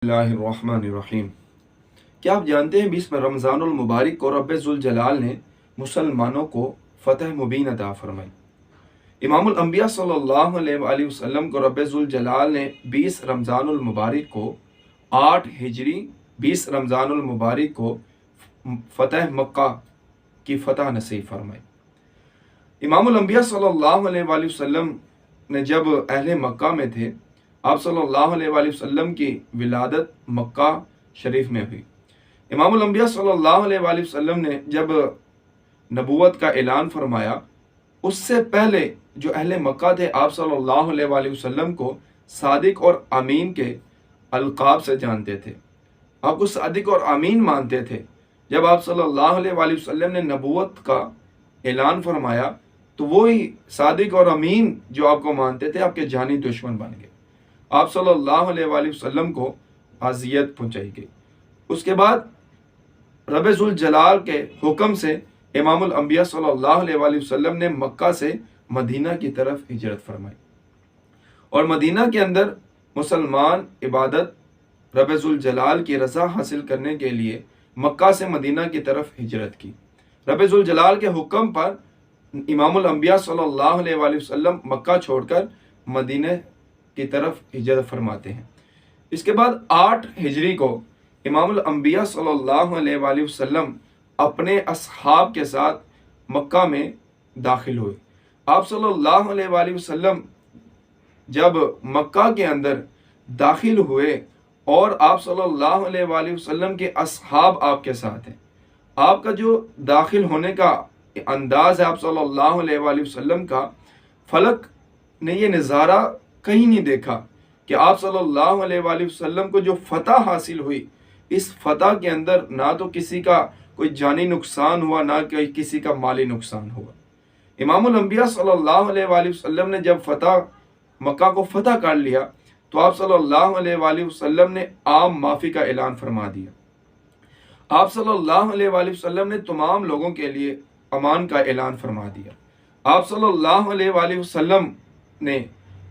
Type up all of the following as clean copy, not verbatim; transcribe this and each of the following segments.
اللہ الرحمن الرحیم۔ کیا آپ جانتے ہیں 20 رمضان المبارک کو رب ذوالجلال نے مسلمانوں کو فتح مبین عطا فرمائی۔ امام الانبیاء صلی اللہ علیہ وآلہ وسلم کو رب ذوالجلال نے 20 رمضان المبارک کو 8 ہجری 20 رمضان المبارک کو فتح مکہ کی فتح نصیب فرمائی۔ امام الانبیاء صلی اللہ علیہ وآلہ وسلم نے جب اہل مکہ میں تھے، آپ صلی اللہ علیہ وآلہ وسلم کی ولادت مکہ شریف میں ہوئی۔ امام الانبیاء صلی اللہ علیہ وآلہ وسلم نے جب نبوت کا اعلان فرمایا، اس سے پہلے جو اہل مکہ تھے آپ صلی اللہ علیہ وآلہ وسلم کو صادق اور امین کے القاب سے جانتے تھے، آپ کو صادق اور امین مانتے تھے۔ جب آپ صلی اللہ علیہ وآلہ وسلم نے نبوت کا اعلان فرمایا تو وہی صادق اور امین جو آپ کو مانتے تھے آپ کے جانی دشمن بن گئے، آپ صلی اللہ علیہ وآلہ وسلم کو اذیت پہنچائی گئی۔ اس کے بعد رب ذوالجلال کے حکم سے امام الانبیاء صلی اللہ علیہ وآلہ وسلم نے مکہ سے مدینہ کی طرف ہجرت فرمائی، اور مدینہ کے اندر مسلمان عبادت رب ذوالجلال کی رضا حاصل کرنے کے لیے مکہ سے مدینہ کی طرف ہجرت کی۔ رب ذوالجلال کے حکم پر امام الانبیاء صلی اللہ علیہ وآلہ وسلم مکہ چھوڑ کر مدینہ کی طرف ہجرت فرماتے ہیں۔ اس کے بعد 8 ہجری کو امام الانبیاء صلی اللہ علیہ وآلہ وسلم اپنے اصحاب کے ساتھ مکہ میں داخل ہوئے۔ آپ صلی اللہ علیہ وآلہ وسلم جب مکہ کے اندر داخل ہوئے اور آپ صلی اللہ علیہ وآلہ وسلم کے اصحاب آپ کے ساتھ ہیں، آپ کا جو داخل ہونے کا انداز ہے آپ صلی اللہ علیہ وآلہ وسلم کا، فلک نے یہ نظارہ کہیں نہیں دیکھا کہ آپ صلی اللہ علیہ وآلہ وسلم کو جو فتح حاصل ہوئی، اس فتح کے اندر نہ تو کسی کا کوئی جانی نقصان ہوا، نہ کسی کا مالی نقصان ہوا۔ امام الانبیاء صلی اللہ علیہ وآلہ وسلم نے جب مکہ کو فتح کر لیا تو آپ صلی اللہ علیہ وآلہ وسلم نے عام معافی کا اعلان فرما دیا۔ آپ صلی اللہ علیہ وآلہ وسلم نے تمام لوگوں کے لیے امان کا اعلان فرما دیا۔ آپ صلی اللہ علیہ وآلہ وسلم نے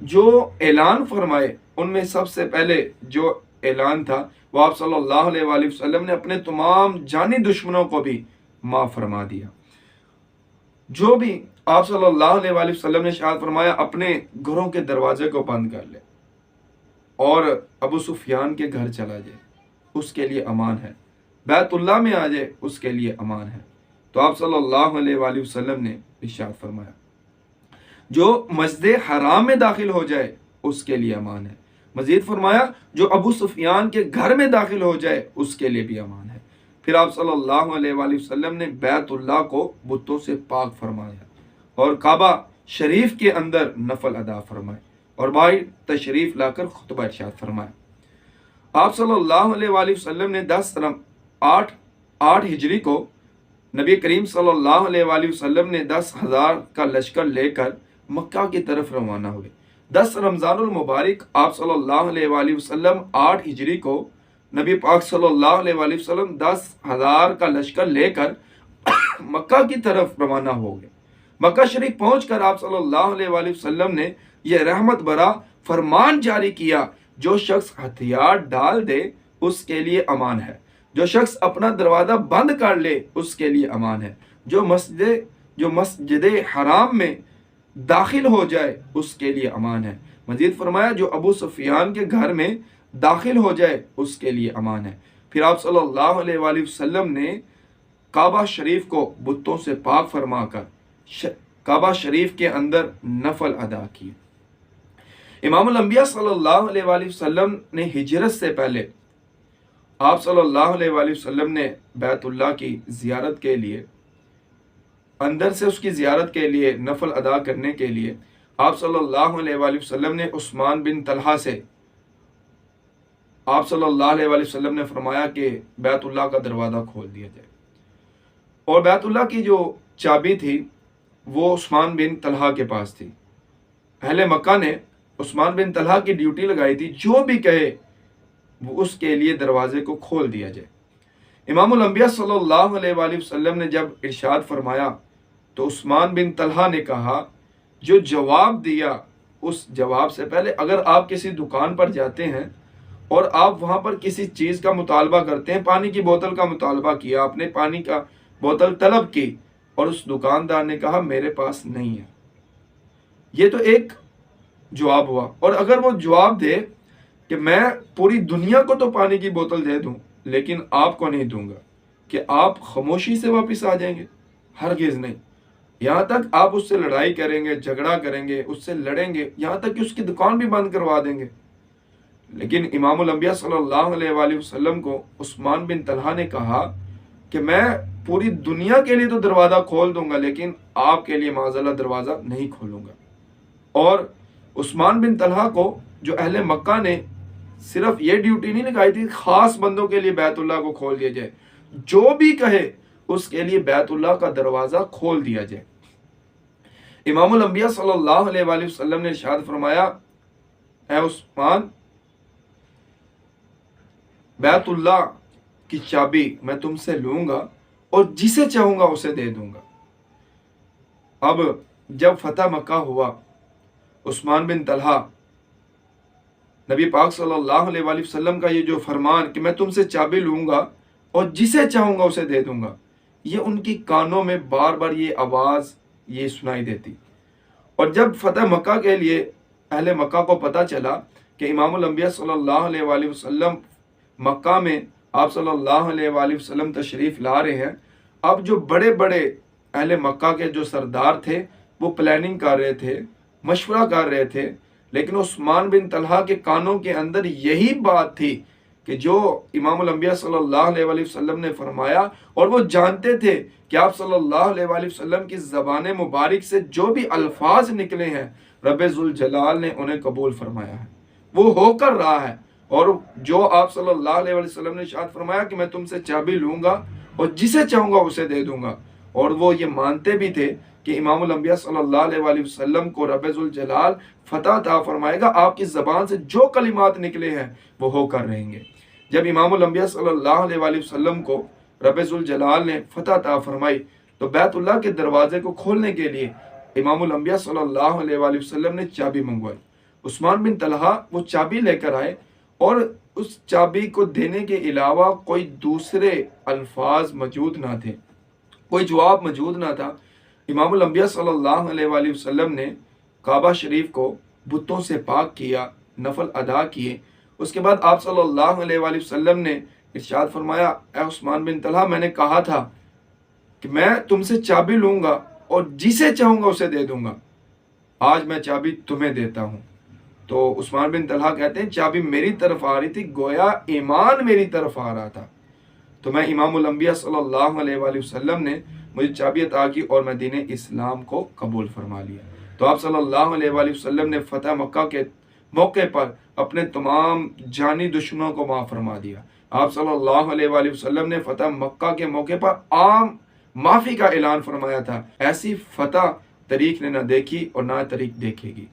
جو اعلان فرمائے ان میں سب سے پہلے جو اعلان تھا وہ آپ صلی اللہ علیہ وآلہ وسلم نے اپنے تمام جانی دشمنوں کو بھی معاف فرما دیا۔ جو بھی آپ صلی اللہ علیہ وآلہ وسلم نے ارشاد فرمایا اپنے گھروں کے دروازے کو بند کر لے اور ابو سفیان کے گھر چلا جائے، اس کے لیے امان ہے، بیت اللہ میں آ جائے، اس کے لیے امان ہے۔ تو آپ صلی اللہ علیہ وآلہ وسلم نے ارشاد فرمایا جو مسجد حرام میں داخل ہو جائے اس کے لیے امان ہے۔ مزید فرمایا جو ابو سفیان کے گھر میں داخل ہو جائے اس کے لیے بھی امان ہے۔ پھر آپ صلی اللہ علیہ وآلہ وسلم نے بیت اللہ کو بتوں سے پاک فرمایا اور کعبہ شریف کے اندر نفل ادا فرمائے اور باہر تشریف لا کر خطبہ ارشاد فرمایا۔ آپ صلی اللہ علیہ وآلہ وسلم نے 8 ہجری کو نبی کریم صلی اللہ علیہ وآلہ وسلم نے 10,000 کا لشکر لے کر مکہ کی طرف روانہ ہوئے۔ 10 رمضان المبارک آپ صلی اللہ علیہ وآلہ وسلم 8 ہجری کو نبی پاک صلی اللہ علیہ وآلہ وسلم 10,000 کا لشکر لے کر مکہ کی طرف روانہ ہو گئے۔ مکہ شریف پہنچ کر آپ صلی اللہ علیہ وآلہ وسلم نے یہ رحمت برا فرمان جاری کیا، جو شخص ہتھیار ڈال دے اس کے لیے امان ہے، جو شخص اپنا دروازہ بند کر لے اس کے لیے امان ہے، جو مسجد حرام میں داخل ہو جائے اس کے لیے امان ہے۔ مزید فرمایا جو ابو سفیان کے گھر میں داخل ہو جائے اس کے لیے امان ہے۔ پھر آپ صلی اللہ علیہ وآلہ وسلم نے کعبہ شریف کو بتوں سے پاک فرما کر کعبہ شریف کے اندر نفل ادا کیے۔ امام الانبیاء صلی اللہ علیہ وآلہ وسلم نے ہجرت سے پہلے آپ صلی اللہ علیہ وآلہ وسلم نے بیت اللہ کی زیارت کے لیے، اندر سے اس کی زیارت کے لیے، نفل ادا کرنے کے لیے آپ صلی اللہ علیہ وآلہ وسلم نے عثمان بن طلحہ سے آپ صلی اللہ علیہ وآلہ وسلم نے فرمایا کہ بیت اللہ کا دروازہ کھول دیا جائے، اور بیت اللہ کی جو چابی تھی وہ عثمان بن طلحہ کے پاس تھی۔ اہل مکہ نے عثمان بن طلحہ کی ڈیوٹی لگائی تھی، جو بھی کہے وہ اس کے لیے دروازے کو کھول دیا جائے۔ امام الانبیاء صلی اللہ علیہ وآلہ وسلم نے جب ارشاد فرمایا تو عثمان بن طلحہ نے کہا، جو جواب دیا اس جواب سے پہلے اگر آپ کسی دکان پر جاتے ہیں اور آپ وہاں پر کسی چیز کا مطالبہ کرتے ہیں، پانی کی بوتل کا مطالبہ کیا، آپ نے پانی کا بوتل طلب کی اور اس دکاندار نے کہا میرے پاس نہیں ہے، یہ تو ایک جواب ہوا۔ اور اگر وہ جواب دے کہ میں پوری دنیا کو تو پانی کی بوتل دے دوں لیکن آپ کو نہیں دوں گا، کہ آپ خاموشی سے واپس آ جائیں گے؟ ہرگز نہیں، یہاں تک آپ اس سے لڑائی کریں گے، جھگڑا کریں گے، اس سے لڑیں گے، یہاں تک کہ اس کی دکان بھی بند کروا دیں گے۔ لیکن امام الانبیاء صلی اللہ علیہ وآلہ وسلم کو عثمان بن طلحہ نے کہا کہ میں پوری دنیا کے لیے تو دروازہ کھول دوں گا لیکن آپ کے لیے معاذاللہ دروازہ نہیں کھولوں گا۔ اور عثمان بن طلحہ کو جو اہل مکہ نے صرف یہ ڈیوٹی نہیں لگائی تھی خاص بندوں کے لیے بیت اللہ کو کھول دیا جائے، جو بھی کہے اس کے لیے بیت اللہ کا دروازہ کھول دیا جائے۔ امام الانبیاء صلی اللہ علیہ وآلہ وسلم نے ارشاد فرمایا، اے عثمان، بیت اللہ کی چابی میں تم سے لوں گا اور جسے چاہوں گا اسے دے دوں گا۔ اب جب فتح مکہ ہوا، عثمان بن طلحہ نبی پاک صلی اللہ علیہ وآلہ وسلم کا یہ جو فرمان کہ میں تم سے چابی لوں گا اور جسے چاہوں گا اسے دے دوں گا، یہ ان کی کانوں میں بار بار یہ آواز یہ سنائی دیتی۔ اور جب فتح مکہ کے لیے اہل مکہ کو پتہ چلا کہ امام الانبیاء صلی اللہ علیہ وآلہ وسلم مکہ میں آپ صلی اللہ علیہ وآلہ وسلم تشریف لا رہے ہیں، اب جو بڑے بڑے اہل مکہ کے جو سردار تھے وہ پلاننگ کر رہے تھے، مشورہ کر رہے تھے، لیکن عثمان بن طلحہ کے کانوں کے اندر یہی بات تھی کہ جو امام الانبیاء صلی اللہ علیہ وآلہ وسلم نے فرمایا، اور وہ جانتے تھے کہ آپ صلی اللہ علیہ وآلہ وسلم کی زبان مبارک سے جو بھی الفاظ نکلے ہیں رب ذوالجلال نے انہیں قبول فرمایا ہے، وہ ہو کر رہا ہے۔ اور جو آپ صلی اللہ علیہ وآلہ وسلم نے ارشاد فرمایا کہ میں تم سے چابی لوں گا اور جسے چاہوں گا اسے دے دوں گا، اور وہ یہ مانتے بھی تھے کہ امام الانبیاء صلی اللہ علیہ وآلہ وسلم کو رب ذوالجلال فتح عطا فرمائے گا، آپ کی زبان سے جو کلمات نکلے ہیں وہ ہو کر رہیں گے۔ جب امام الانبیاء صلی اللہ علیہ وآلہ وسلم کو رب ذوالجلال نے فتح عطا فرمائی تو بیت اللہ کے دروازے کو کھولنے کے لیے امام الانبیاء صلی اللہ علیہ وآلہ وسلم نے چابی منگوائی۔ عثمان بن طلحہ وہ چابی لے کر آئے اور اس چابی کو دینے کے علاوہ کوئی دوسرے الفاظ موجود نہ تھے، کوئی جواب موجود نہ تھا۔ امام الانبیاء صلی اللہ علیہ وآلہ وسلم نے کعبہ شریف کو بتوں سے پاک کیا، نفل ادا کیے۔ اس کے بعد آپ صلی اللہ علیہ وآلہ وسلم نے ارشاد فرمایا، اے عثمان بن طلحہ، میں نے کہا تھا کہ میں تم سے چابی لوں گا اور جسے چاہوں گا اسے دے دوں گا، آج میں چابی تمہیں دیتا ہوں۔ تو عثمان بن طلحہ کہتے ہیں چابی میری طرف آ رہی تھی، گویا ایمان میری طرف آ رہا تھا، تو میں امام الانبیاء صلی اللہ علیہ وآلہ وسلم نے مجھے چابی عطا کی اور میں دین اسلام کو قبول فرما لیا۔ تو آپ صلی اللہ علیہ وآلہ وسلم نے فتح مکہ کے موقع پر اپنے تمام جانی دشمنوں کو معاف فرما دیا۔ آپ صلی اللہ علیہ وآلہ وسلم نے فتح مکہ کے موقع پر عام معافی کا اعلان فرمایا تھا۔ ایسی فتح تاریخ نے نہ دیکھی اور نہ تاریخ دیکھے گی۔